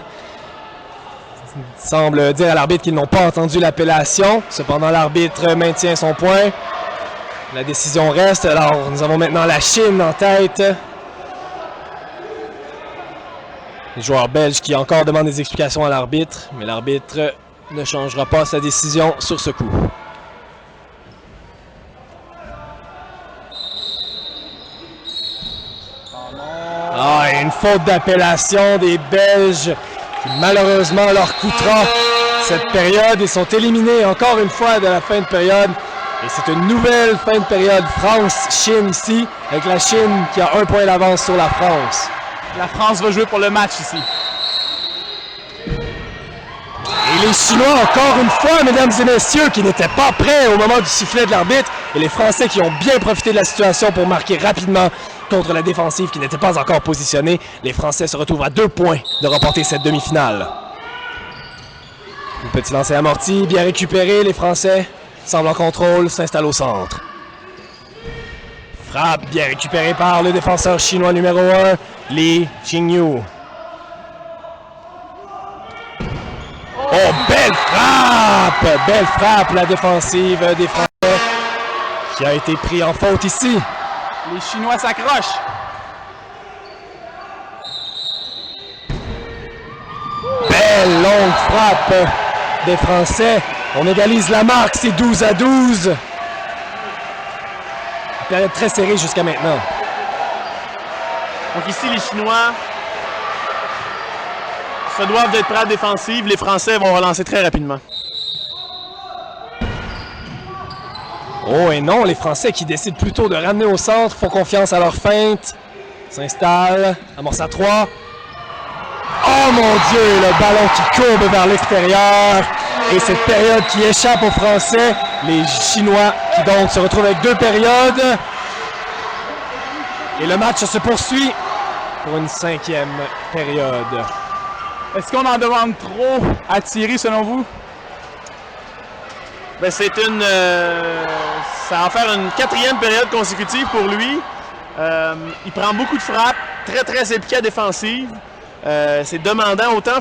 semblent dire à l'arbitre qu'ils n'ont pas entendu l'appellation. Cependant, l'arbitre maintient son point. La décision reste. Alors, nous avons maintenant la Chine en tête. Les joueurs belges qui encore demandent des explications à l'arbitre, mais l'arbitre ne changera pas sa décision sur ce coup. Ah, et une faute d'appellation des Belges qui malheureusement leur coûtera cette période. Ils sont éliminés encore une fois de la fin de période. Et c'est une nouvelle fin de période France-Chine ici, avec la Chine qui a 1 point d'avance sur la France. La France va jouer pour le match ici. Et les Chinois, encore une fois, mesdames et messieurs, qui n'étaient pas prêts au moment du sifflet de l'arbitre. Et les Français qui ont bien profité de la situation pour marquer rapidement contre la défensive qui n'était pas encore positionnée. Les Français se retrouvent à 2 points de remporter cette demi-finale. Un petit lancer amorti, bien récupéré. Les Français semblent en contrôle, s'installent au centre. Frappe bien récupérée par le défenseur chinois numéro 1, Li Jingyu. Oh, belle frappe! Belle frappe, la défensive des Français qui a été pris en faute ici. Les Chinois s'accrochent. Belle longue frappe des Français. On égalise la marque, c'est 12-12. Période très serrée jusqu'à maintenant. Donc ici, les Chinois se doivent d'être prêts à la défensive. Les Français vont relancer très rapidement. Oh et non, les Français qui décident plutôt de ramener au centre, font confiance à leur feinte. S'installent, amorce à 3. Oh mon Dieu, le ballon qui courbe vers l'extérieur. Et cette période qui échappe aux Français. Les Chinois qui donc se retrouvent avec 2 périodes. Et le match se poursuit pour une 5e période. Est-ce qu'on en demande trop à Thierry selon vous? Ben, c'est une... ça va faire une 4e période consécutive pour lui. Il prend beaucoup de frappes, très impliqué à défensive. C'est demandant autant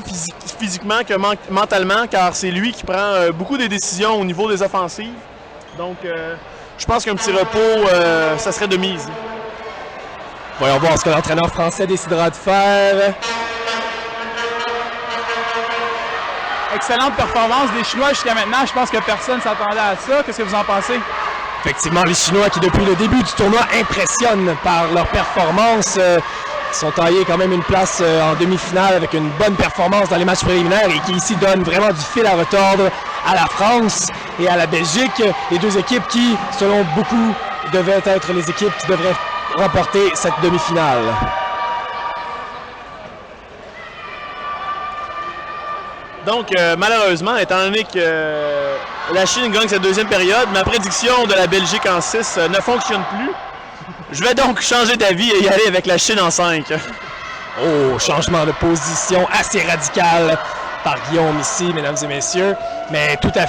physiquement que mentalement, car c'est lui qui prend beaucoup des décisions au niveau des offensives. Donc, je pense qu'un petit repos, ça serait de mise. Voyons voir ce que l'entraîneur français décidera de faire. Excellente performance des Chinois jusqu'à maintenant. Je pense que personne ne s'attendait à ça. Qu'est-ce que vous en pensez? Effectivement, les Chinois qui, depuis le début du tournoi, impressionnent par leur performance. Sont taillés quand même une place en demi-finale avec une bonne performance dans les matchs préliminaires et qui ici donnent vraiment du fil à retordre à la France et à la Belgique. Les 2 équipes qui, selon beaucoup, devaient être les équipes qui devraient remporter cette demi-finale. Donc, malheureusement, étant donné que la Chine gagne cette 2e période, ma prédiction de la Belgique en 6 ne fonctionne plus. Je vais donc changer d'avis et y aller avec la Chine en 5. Oh, changement de position assez radical par Guillaume ici, mesdames et messieurs. Mais tout à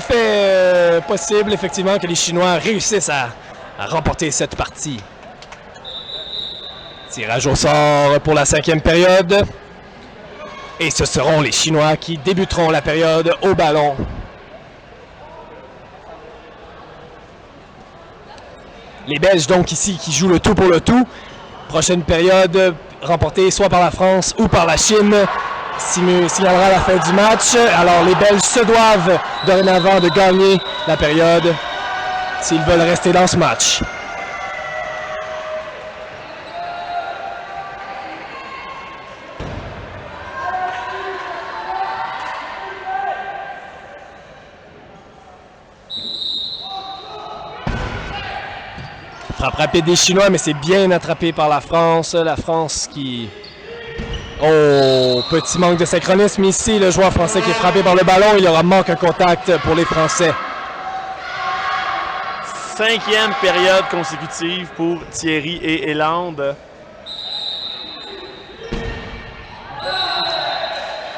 fait possible, effectivement, que les Chinois réussissent à remporter cette partie. Tirage au sort pour la 5e période. Et ce seront les Chinois qui débuteront la période au ballon. Les Belges donc ici qui jouent le tout pour le tout. Prochaine période remportée soit par la France ou par la Chine signalera la fin du match. Alors les Belges se doivent dorénavant de gagner la période s'ils veulent rester dans ce match. Frappe rapide des Chinois, mais c'est bien attrapé par la France. La France qui... Oh, petit manque de synchronisme ici. Le joueur français qui est frappé par le ballon. Il y aura manque à contact pour les Français. 5e période consécutive pour Thierry et Hélande.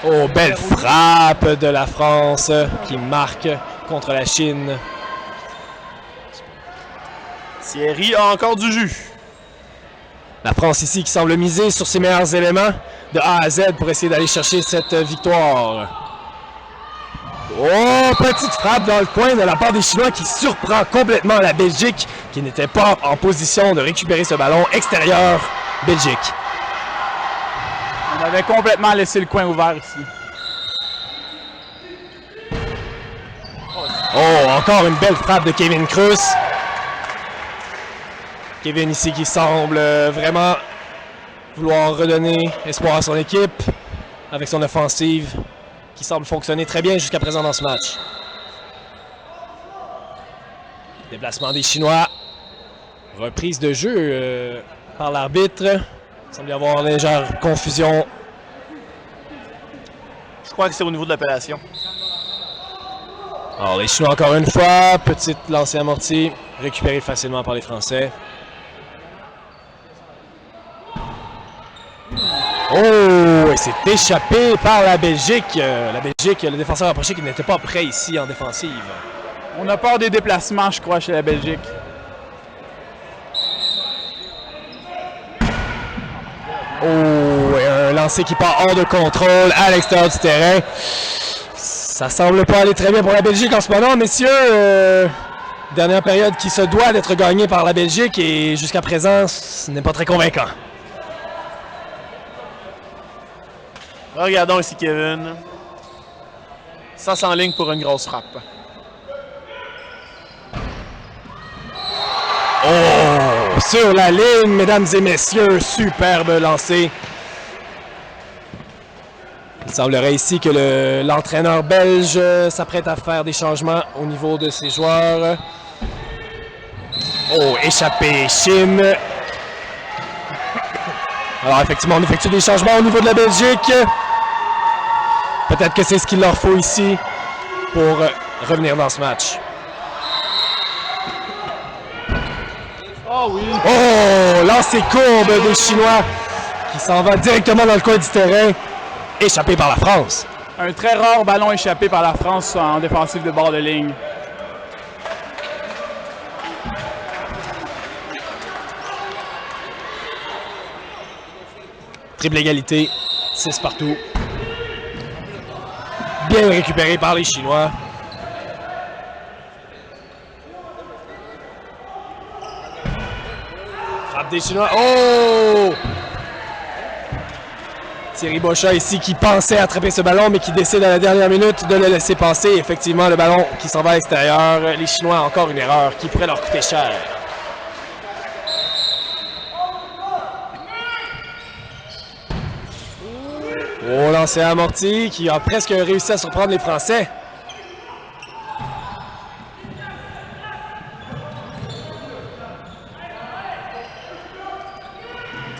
Oh, belle frappe de la France qui marque contre la Chine. Thierry a encore du jus. La France ici qui semble miser sur ses meilleurs éléments de A à Z pour essayer d'aller chercher cette victoire. Oh, petite frappe dans le coin de la part des Chinois qui surprend complètement la Belgique qui n'était pas en position de récupérer ce ballon extérieur. Belgique. On avait complètement laissé le coin ouvert ici. Oh, encore une belle frappe de Kevin Kruse. Kevin ici qui semble vraiment vouloir redonner espoir à son équipe avec son offensive qui semble fonctionner très bien jusqu'à présent dans ce match. Déplacement des Chinois. Reprise de jeu par l'arbitre. Il semble y avoir une légère confusion. Je crois que c'est au niveau de l'appellation. Alors les Chinois encore une fois, petite lancée amortie, récupérée facilement par les Français. Oh, et c'est échappé par la Belgique. La Belgique, le défenseur approché qui n'était pas prêt ici en défensive. On a peur des déplacements, je crois, chez la Belgique. Oh, et un lancer qui part hors de contrôle à l'extérieur du terrain. Ça semble pas aller très bien pour la Belgique en ce moment, messieurs. Dernière période qui se doit d'être gagnée par la Belgique et jusqu'à présent, ce n'est pas très convaincant. Regardons ici Kevin. Ça s'enligne pour une grosse frappe. Oh, sur la ligne, mesdames et messieurs, superbe lancé. Il semblerait ici que l'entraîneur belge s'apprête à faire des changements au niveau de ses joueurs. Oh, échappé, Chine. Alors effectivement, on effectue des changements au niveau de la Belgique. Peut-être que c'est ce qu'il leur faut ici pour revenir dans ce match. Oh oui! Oh, lancer courbe des Chinois qui s'en va directement dans le coin du terrain. Échappé par la France. Un très rare ballon échappé par la France en défensive de bord de ligne. Triple égalité, 6 partout. Bien récupéré par les Chinois. Frappe des Chinois. Oh! Thierry Bochat ici qui pensait attraper ce ballon, mais qui décide à la dernière minute de le laisser passer. Effectivement, le ballon qui s'en va à l'extérieur. Les Chinois, encore une erreur qui pourrait leur coûter cher. Oh, lancé amorti qui a presque réussi à surprendre les Français.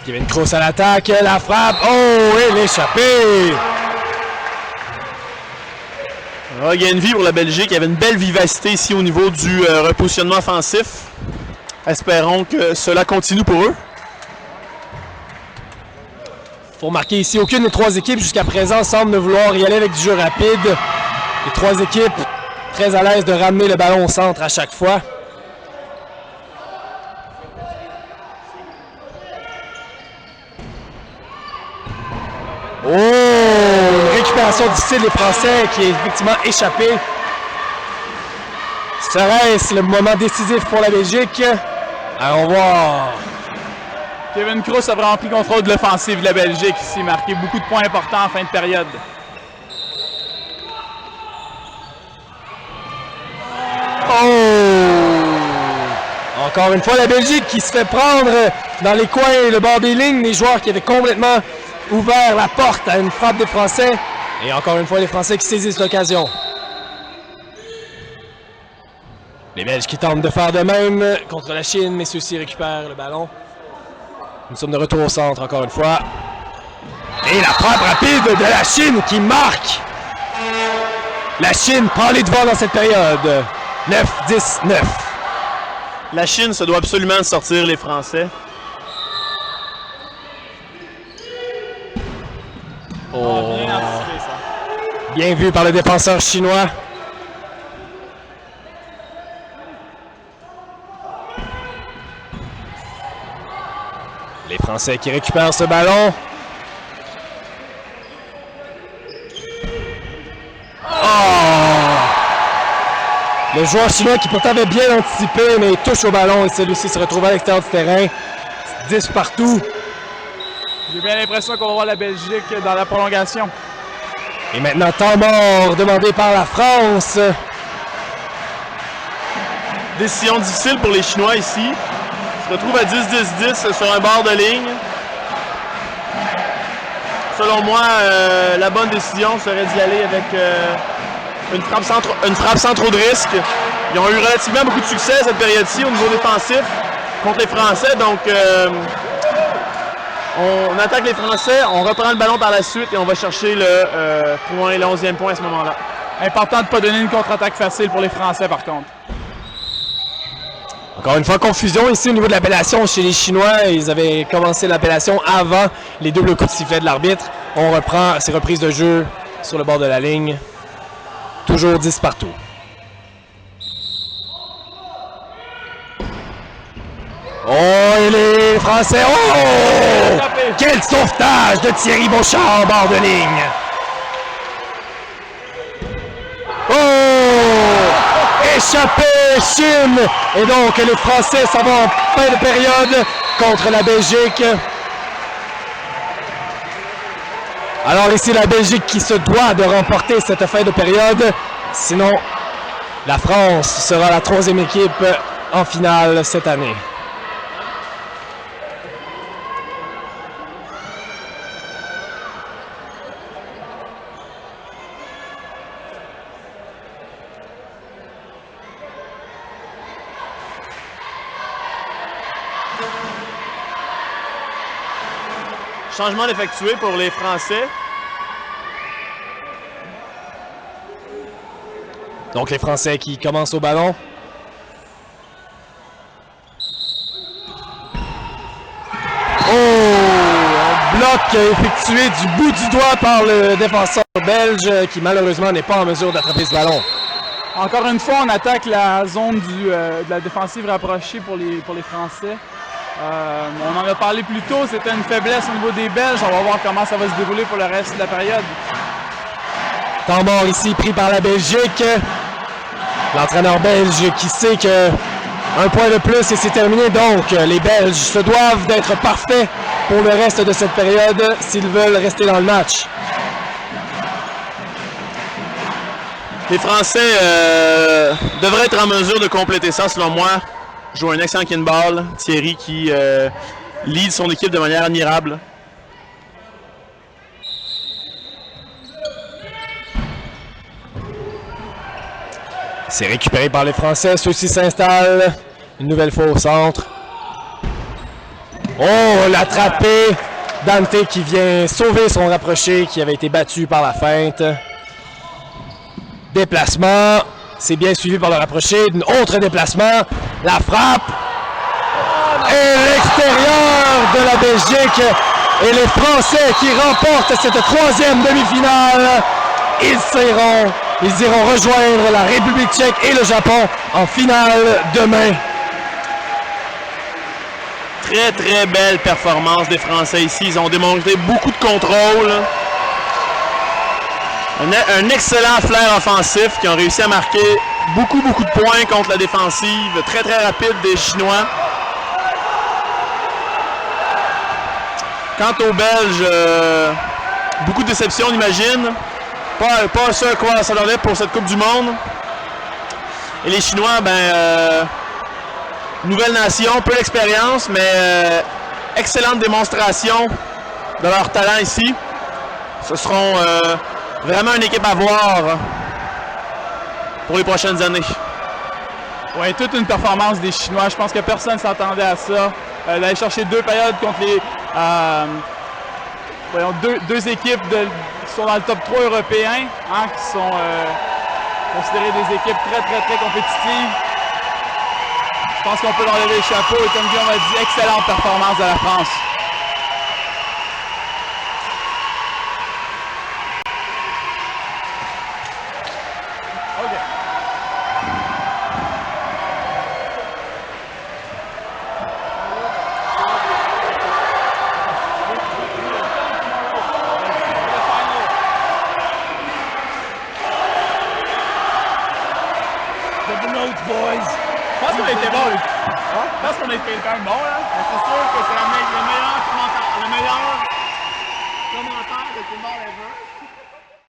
Kevin Kruse à l'attaque, la frappe, oh, et l'échappée! Il y a une vie pour la Belgique. Il y avait une belle vivacité ici au niveau du repositionnement offensif. Espérons que cela continue pour eux. Il faut remarquer ici, aucune des trois équipes jusqu'à présent semble ne vouloir y aller avec du jeu rapide. Les trois équipes très à l'aise de ramener le ballon au centre à chaque fois. Oh! Une récupération difficile des Français qui est effectivement échappée. Serait-ce le moment décisif pour la Belgique? Allons voir. Kevin Kruse a vraiment pris contrôle de l'offensive de la Belgique ici, marqué beaucoup de points importants en fin de période. Oh! Encore une fois, la Belgique qui se fait prendre dans les coins et le bord des lignes. Les joueurs qui avaient complètement ouvert la porte à une frappe des Français. Et encore une fois, les Français qui saisissent l'occasion. Les Belges qui tentent de faire de même contre la Chine, mais ceux-ci récupèrent le ballon. Nous sommes de retour au centre encore une fois. Et la frappe rapide de la Chine qui marque. La Chine prend les devants dans cette période. 9-10-9. La Chine se doit absolument de sortir les Français. Oh. Bien vu par le défenseur chinois. Les Français qui récupèrent ce ballon. Le joueur chinois qui pourtant avait bien anticipé, mais il touche au ballon et celui-ci se retrouve à l'extérieur du terrain. 10 partout. J'ai bien l'impression qu'on va voir la Belgique dans la prolongation. Et maintenant, temps mort demandé par la France. Décision difficile pour les Chinois ici. Ils se retrouvent à 10-10-10 sur un bord de ligne. Selon moi, la bonne décision serait d'y aller avec une frappe sans trop de risques. Ils ont eu relativement beaucoup de succès cette période-ci au niveau défensif contre les Français. Donc, on attaque les Français, on reprend le ballon par la suite et on va chercher le point, le 11e point à ce moment-là. Important de ne pas donner une contre-attaque facile pour les Français, par contre. Encore une fois, confusion ici au niveau de l'appellation chez les Chinois. Ils avaient commencé l'appellation avant les doubles coups de sifflet de l'arbitre. On reprend ces reprises de jeu sur le bord de la ligne. Toujours 10 partout. Oh, et les Français! Oh! Quel sauvetage de Thierry Beauchamp en bord de ligne! Oh! Échappé, Chine! Et donc, les Français s'en vont en fin de période contre la Belgique. Alors ici, la Belgique qui se doit de remporter cette fin de période. Sinon, la France sera la 3e équipe en finale cette année. Changement effectué pour les Français. Donc les Français qui commencent au ballon. Oh! Un bloc effectué du bout du doigt par le défenseur belge qui malheureusement n'est pas en mesure d'attraper ce ballon. Encore une fois, on attaque la zone de la défensive rapprochée pour les Français. On en a parlé plus tôt, c'était une faiblesse au niveau des Belges. On va voir comment ça va se dérouler pour le reste de la période. Temps mort ici pris par la Belgique. L'entraîneur belge qui sait que un point de plus et c'est terminé. Donc les Belges se doivent d'être parfaits pour le reste de cette période s'ils veulent rester dans le match. Les Français devraient être en mesure de compléter ça selon moi. Joue un excellent kinball. Thierry qui lead son équipe de manière admirable. C'est récupéré par les Français. Ceux-ci s'installent. Une nouvelle fois au centre. Oh, l'attrapé. Dante qui vient sauver son rapproché qui avait été battu par la feinte. Déplacement. C'est bien suivi par le rapproché. Un autre déplacement. La frappe. Et l'extérieur de la Belgique. Et les Français qui remportent cette 3e demi-finale. Ils iront rejoindre la République tchèque et le Japon en finale demain. Très, très belle performance des Français ici. Ils ont démontré beaucoup de contrôle. Un excellent flair offensif qui ont réussi à marquer beaucoup de points contre la défensive. Très, très rapide des Chinois. Quant aux Belges, beaucoup de déceptions, on imagine. Pas ce à quoi on s'attendait pour cette Coupe du Monde. Et les Chinois, nouvelle nation, peu d'expérience, mais excellente démonstration de leur talent ici. Ce seront vraiment une équipe à voir pour les prochaines années. Oui, toute une performance des Chinois. Je pense que personne ne s'attendait à ça. D'aller chercher 2 périodes contre les deux équipes qui sont dans le top 3 européen, qui sont considérées des équipes très compétitives. Je pense qu'on peut leur lever le chapeau et comme Guillaume a dit, excellente performance de la France. il est quand même bon, là. C'est sûr que c'est le meilleur commentaire de football ever.